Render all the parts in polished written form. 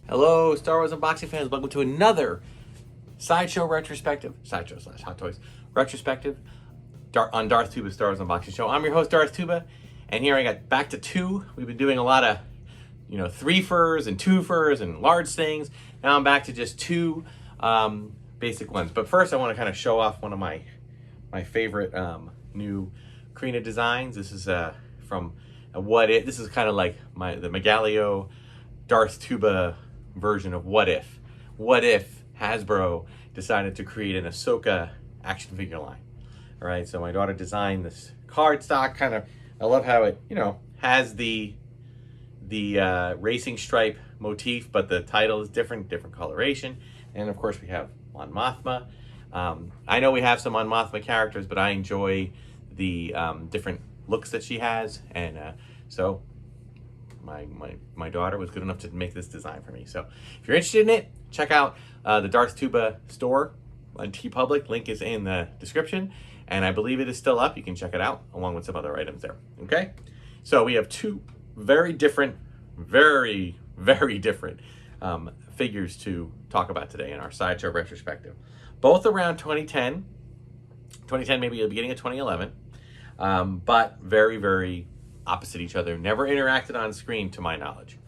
Hello, Star Wars unboxing fans. Welcome to another Sideshow Retrospective, Sideshow / Hot Toys Retrospective on Darth Tuba's Star Wars unboxing show. I'm your host, Darth Tuba, and here I got back to two. We've been doing a lot of, three-fers and two-fers and large things. Now I'm back to just two basic ones. But first, I want to kind of show off one of my favorite new Krina designs. This is from What If. This is kind of like the Megalio Darth Tuba version of What If. What if Hasbro decided to create an Ahsoka action figure line? All right, so my daughter designed this cardstock kind of. I love how it, has the racing stripe motif, but the title is different coloration. And of course, we have Mon Mothma. I know we have some Mon Mothma characters, but I enjoy the different looks that she has, and so my daughter was good enough to make this design for me. So if you're interested in it, check out the Darth Tuba store on TeePublic. Link is in the description, and I believe it is still up. You can check it out along with some other items there. Okay, so we have two very different, very different figures to talk about today in our Sideshow Retrospective. Both around 2010, maybe the beginning of 2011, but very opposite each other, never interacted on screen to my knowledge.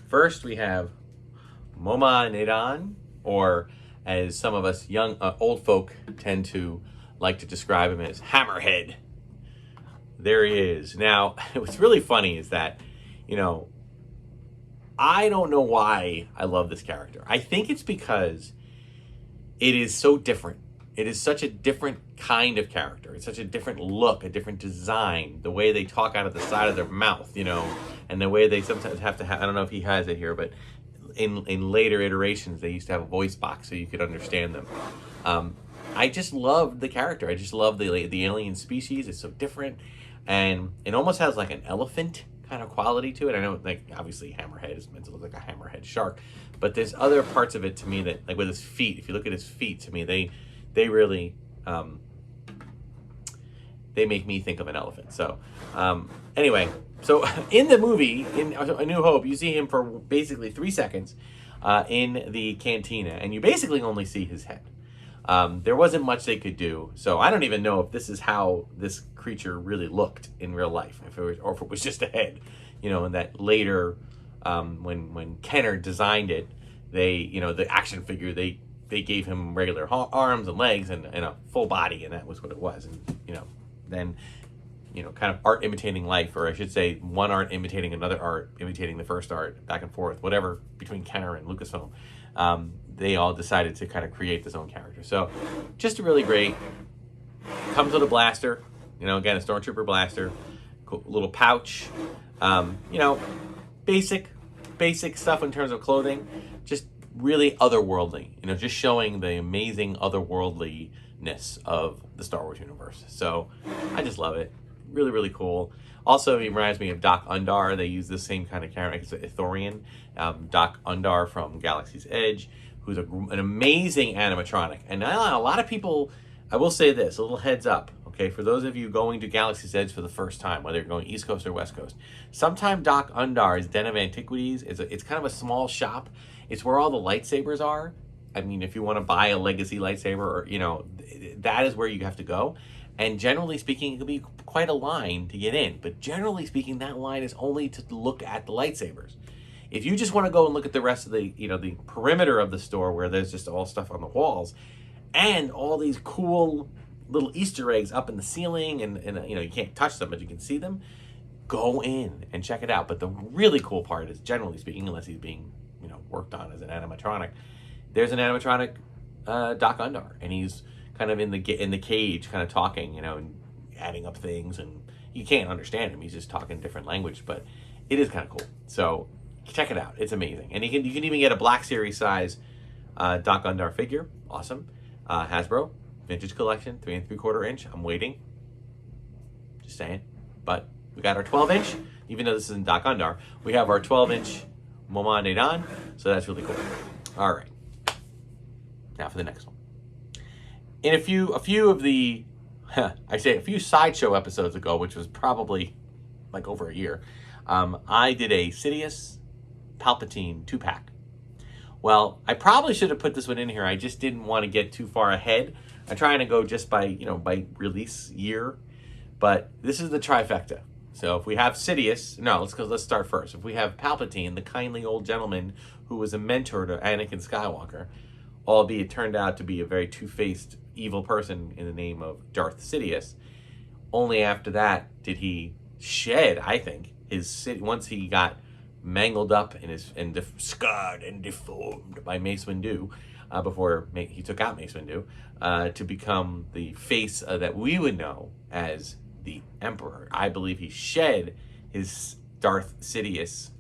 First, we have Momaw Nadon, or as some of us young old folk tend to like to describe him as, Hammerhead. There he is. Now, what's really funny is that, I don't know why I love this character. I think it's because it is so different. It is such a different kind of character. It's such a different look, a different design, the way they talk out of the side of their mouth, and the way they sometimes have to have, I don't know if he has it here, but in later iterations, they used to have a voice box so you could understand them. I just love the character. I just love the alien species. It's so different, and it almost has like an elephant kind of quality to it. I know, like, obviously Hammerhead is meant to look like a hammerhead shark, but there's other parts of it to me that, like with his feet, if you look at his feet, to me, they really, they make me think of an elephant. So, anyway, so in the movie, in A New Hope, you see him for basically 3 seconds in the cantina, and you basically only see his head. There wasn't much they could do, so I don't even know if this is how this creature really looked in real life, or if it was just a head, and that later, when Kenner designed it, the action figure, they gave him regular arms and legs and a full body, and that was what it was. And, then, kind of art imitating life, or I should say one art imitating another art, imitating the first art, back and forth, whatever, between Kenner and Lucasfilm. They all decided to kind of create this own character. So just a really great, comes with a blaster, again, a Stormtrooper blaster, cool little pouch, basic stuff in terms of clothing, just really otherworldly, just showing the amazing otherworldliness of the Star Wars universe. So I just love it. Really cool. Also, he reminds me of Doc Undar. They use the same kind of character. It's Ithorian. Doc Undar from Galaxy's Edge, who's an amazing animatronic. And a lot of people, I will say this, a little heads up, okay, for those of you going to Galaxy's Edge for the first time, whether you're going East Coast or West Coast, sometime Doc Undar's Den of Antiquities, it's kind of a small shop. It's where all the lightsabers are. I mean, if you want to buy a legacy lightsaber, or, that is where you have to go. And generally speaking, it could be quite a line to get in. But generally speaking, that line is only to look at the lightsabers. If you just want to go and look at the rest of the, the perimeter of the store, where there's just all stuff on the walls and all these cool little Easter eggs up in the ceiling, and you can't touch them, but you can see them, go in and check it out. But the really cool part is, generally speaking, unless he's being, worked on as an animatronic, there's an animatronic Doc Undar, and he's kind of in the cage, kind of talking, and adding up things, and you can't understand him. He's just talking different language, but it is kind of cool. So check it out. It's amazing. And you can even get a Black Series size Doc Undar figure. Awesome. Hasbro Vintage Collection, 3 3/4 inch. I'm waiting. Just saying. But we got our 12-inch. Even though this isn't Doc Undar, we have our 12-inch Momaw Nadon. So that's really cool. All right. Now for the next one. In a few of the, a few Sideshow episodes ago, which was probably like over a year, I did a Sidious Palpatine 2-pack. Well, I probably should have put this one in here. I just didn't want to get too far ahead. I'm trying to go just by, by release year. But this is the trifecta. So if we have Sidious, let's start first. If we have Palpatine, the kindly old gentleman who was a mentor to Anakin Skywalker, albeit turned out to be a very two-faced evil person in the name of Darth Sidious, only after that did he shed, I think, once he got mangled up scarred and deformed by Mace Windu, before he took out Mace Windu, to become the face that we would know as the Emperor. I believe he shed his Darth Sidious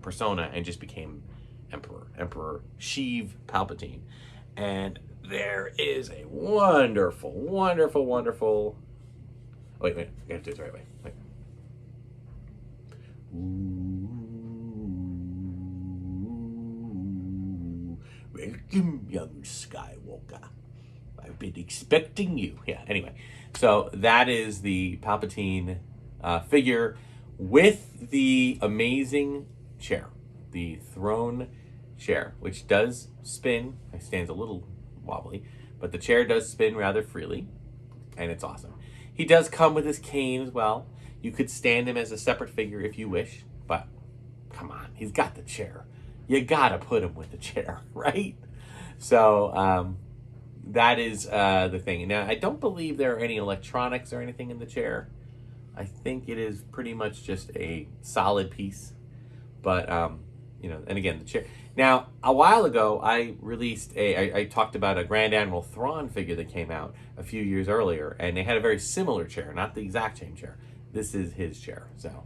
persona and just became Emperor Sheev Palpatine. And there is a wonderful, wonderful, wonderful... Wait, I gotta do it the right way. Wait. Ooh, welcome, young Skywalker. I've been expecting you. Yeah, anyway. So that is the Palpatine figure with the amazing chair. The throne chair, which does spin. It stands a little wobbly, but the chair does spin rather freely, and it's awesome. He does come with his cane as well. You could stand him as a separate figure if you wish, but come on, he's got the chair. You gotta put him with the chair, right? So that is the thing. Now, I don't believe there are any electronics or anything in the chair. I think it is pretty much just a solid piece, but and again, the chair. Now, a while ago, I talked about a Grand Admiral Thrawn figure that came out a few years earlier, and they had a very similar chair, not the exact same chair. This is his chair. So,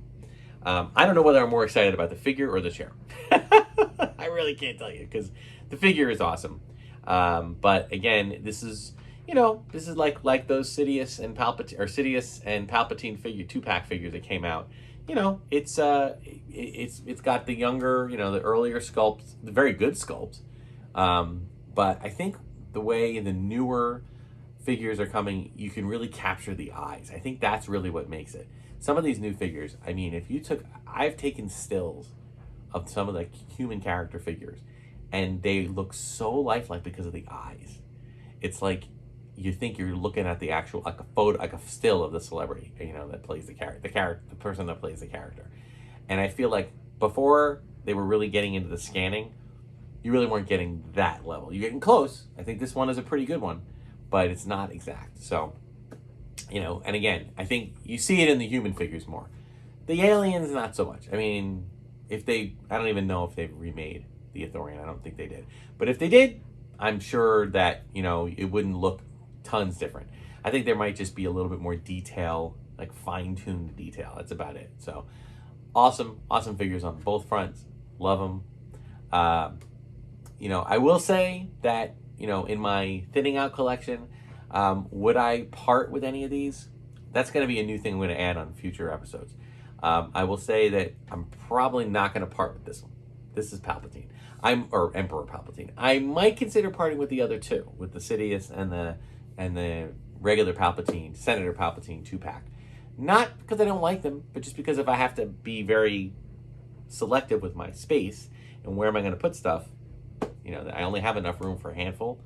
I don't know whether I'm more excited about the figure or the chair. I really can't tell you, because the figure is awesome. But again, this is like those Sidious and Palpatine figure 2-pack figures that came out. It's got the younger, the earlier sculpts, the very good sculpts. But I think the way the newer figures are coming, you can really capture the eyes. I think that's really what makes it. Some of these new figures, I mean, I've taken stills of some of the human character figures, and they look so lifelike because of the eyes. It's like you think you're looking at the actual, like a photo, like a still of the celebrity, that plays the person that plays the character. And I feel like before they were really getting into the scanning, you really weren't getting that level. You're getting close. I think this one is a pretty good one, but it's not exact. So, and again, I think you see it in the human figures more. The aliens, not so much. I mean, I don't even know if they've remade the Ithorian. I don't think they did. But if they did, I'm sure that, it wouldn't look tons different. I think there might just be a little bit more detail, like fine-tuned detail. That's about it. So awesome figures on both fronts. Love them. I will say that, in my thinning out collection, would I part with any of these? That's going to be a new thing I'm going to add on future episodes. I will say that I'm probably not going to part with this one. This is Palpatine. Or Emperor Palpatine. I might consider parting with the other two, with the Sidious and the regular Palpatine, Senator Palpatine 2-pack. Not because I don't like them, but just because if I have to be very selective with my space and where am I going to put stuff, I only have enough room for a handful.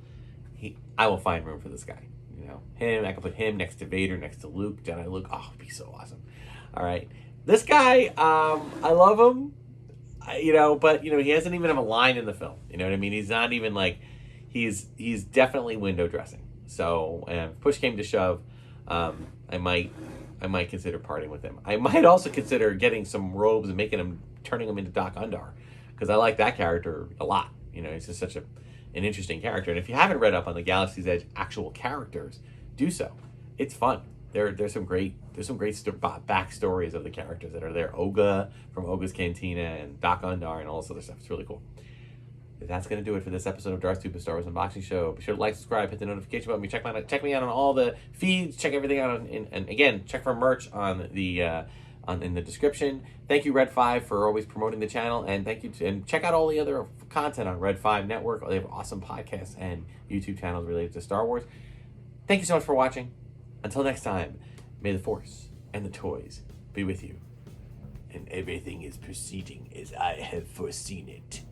I will find room for this guy. I can put him next to Vader, next to Luke, Jedi Luke. Oh, it'd be so awesome. All right, this guy, I love him. But he hasn't even have a line in the film. You know what I mean? He's not even like, he's definitely window dressing. So, if push came to shove, I might consider parting with him. I might also consider getting some robes and turning him into Doc Undar, because I like that character a lot. He's just such an interesting character. And if you haven't read up on the Galaxy's Edge actual characters, do so. It's fun. There's some great backstories of the characters that are there. Oga from Oga's Cantina and Doc Undar and all this other stuff. It's really cool. That's going to do it for this episode of Darth Tuba Star Wars Unboxing Show. Be sure to like, subscribe, hit the notification button. Check me out on all the feeds. Check everything out and again, check for merch on the in the description. Thank you, Red 5, for always promoting the channel, and and check out all the other content on Red 5 Network. They have awesome podcasts and YouTube channels related to Star Wars. Thank you so much for watching. Until next time, may the Force and the toys be with you. and everything is proceeding as I have foreseen it.